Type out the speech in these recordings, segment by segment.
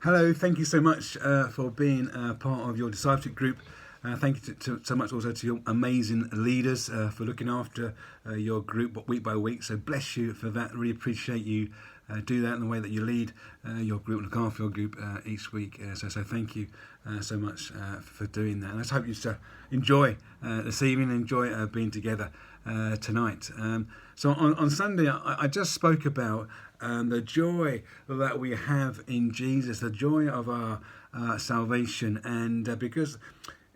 Hello, thank you so much for being part of your discipleship group. Thank you so much also to your amazing leaders for looking after your group week by week. So bless you for that. Really appreciate you do that in the way that you lead your group, look after your group each week. So thank you so much for doing that. And I just hope you just enjoy this evening, enjoy being together tonight. So on Sunday, I just spoke about the joy that we have in Jesus, the joy of our salvation. And because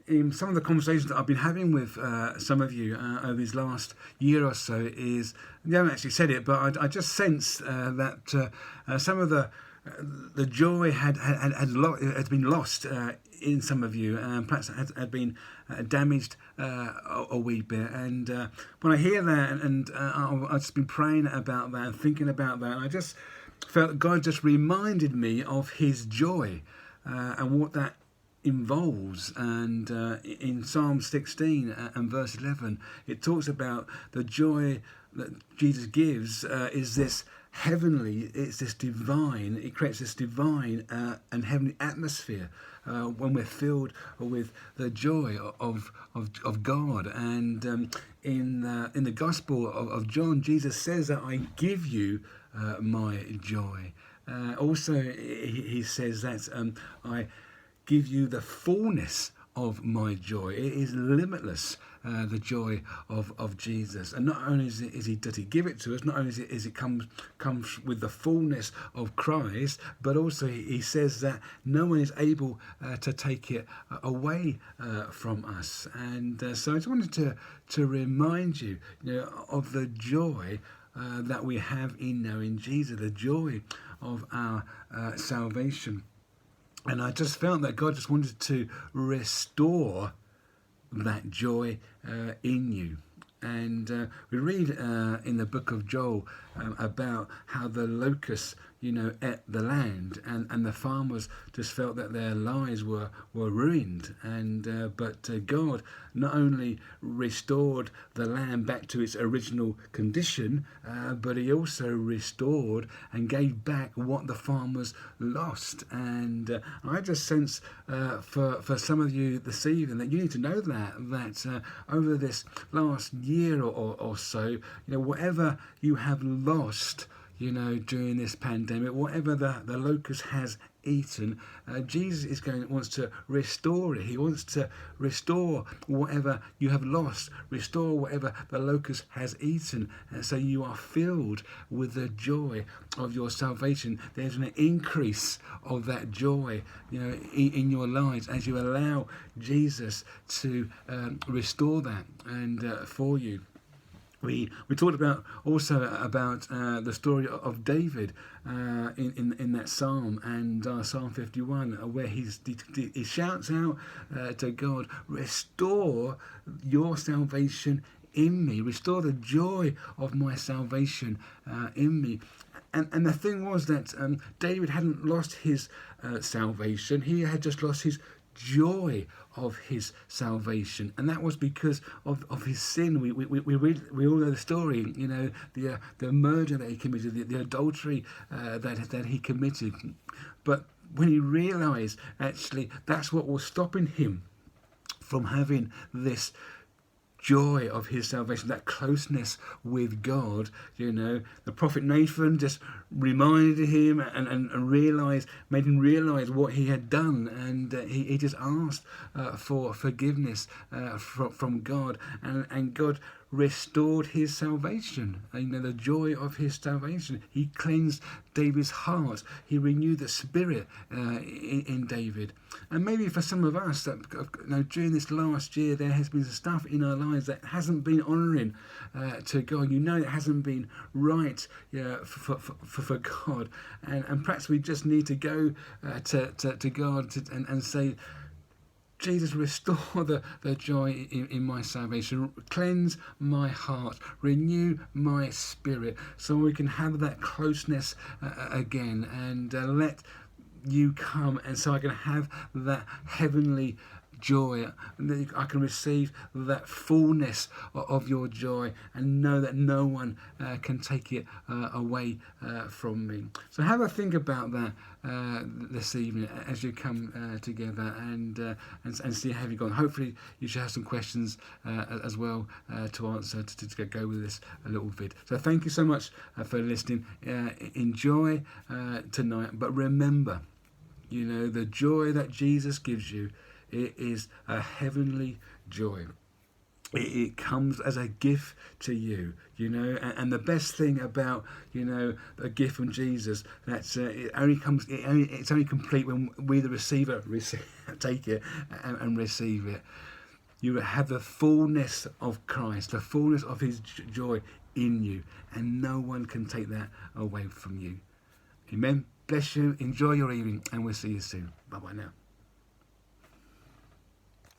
in some of the conversations that I've been having with some of you over this last year or so is, they haven't actually said it, but I just sense that some of the joy had been lost in some of you, perhaps had been damaged a wee bit. And when I hear that, and I've just been praying about that and thinking about that, and I just felt that God just reminded me of His joy and what that involves. And in Psalm 16 and verse 11, it talks about the joy that Jesus gives is this heavenly, it's this divine, it creates this divine and heavenly atmosphere when we're filled with the joy of God. And in the Gospel of John, Jesus says that I give you my joy. Also, he says that I give you the fullness of my joy. It is limitless, the joy of Jesus. And not only does he give it to us, not only is it comes with the fullness of Christ, but also he says that no one is able to take it away from us. And so I just wanted to remind you, of the joy that we have in knowing Jesus, the joy of our salvation. And I just felt that God just wanted to restore that joy in you. And we read in the book of Joel about how the locusts, ate the land, and the farmers just felt that their lives were ruined. And but God not only restored the land back to its original condition, but He also restored and gave back what the farmers lost. And I just sense for some of you this evening that you need to know that over this last year or so, whatever you have lost, during this pandemic, whatever the locust has eaten, Jesus wants to restore it. He wants to restore whatever you have lost, restore whatever the locust has eaten, so you are filled with the joy of your salvation. There's an increase of that joy, in your lives as you allow Jesus to restore that and for you. We talked about the story of David in that psalm, and Psalm 51, where he shouts out to God, restore your salvation in me, restore the joy of my salvation in me. And the thing was that David hadn't lost his salvation, he had just lost his joy of his salvation, and that was because of his sin. We all know the story, the murder that he committed, the adultery that he committed. But when he realized actually that's what was stopping him from having this joy of his salvation, that closeness with God, the prophet Nathan just reminded him and made him realize what he had done, and he just asked for forgiveness from God, and God restored his salvation, the joy of his salvation. He cleansed David's heart. He renewed the spirit in David. And maybe for some of us, that during this last year, there has been stuff in our lives that hasn't been honouring to God. It hasn't been right for God. And perhaps we just need to go to God and say, Jesus, restore the joy in my salvation. Cleanse my heart. Renew my spirit so we can have that closeness again, and let you come, and so I can have that heavenly joy, and that I can receive that fullness of your joy, and know that no one can take it away from me. So have a think about that this evening as you come together, and see how you've gone. Hopefully you should have some questions as well to answer to go with this little vid. So thank you so much for listening. Enjoy tonight, but remember, the joy that Jesus gives you, it is a heavenly joy. It comes as a gift to you, and the best thing about, a gift from Jesus, that's it's only complete when we, the receiver, take it and receive it. You have the fullness of Christ, the fullness of his joy in you, and no one can take that away from you. Amen. Bless you. Enjoy your evening, and we'll see you soon. Bye bye now.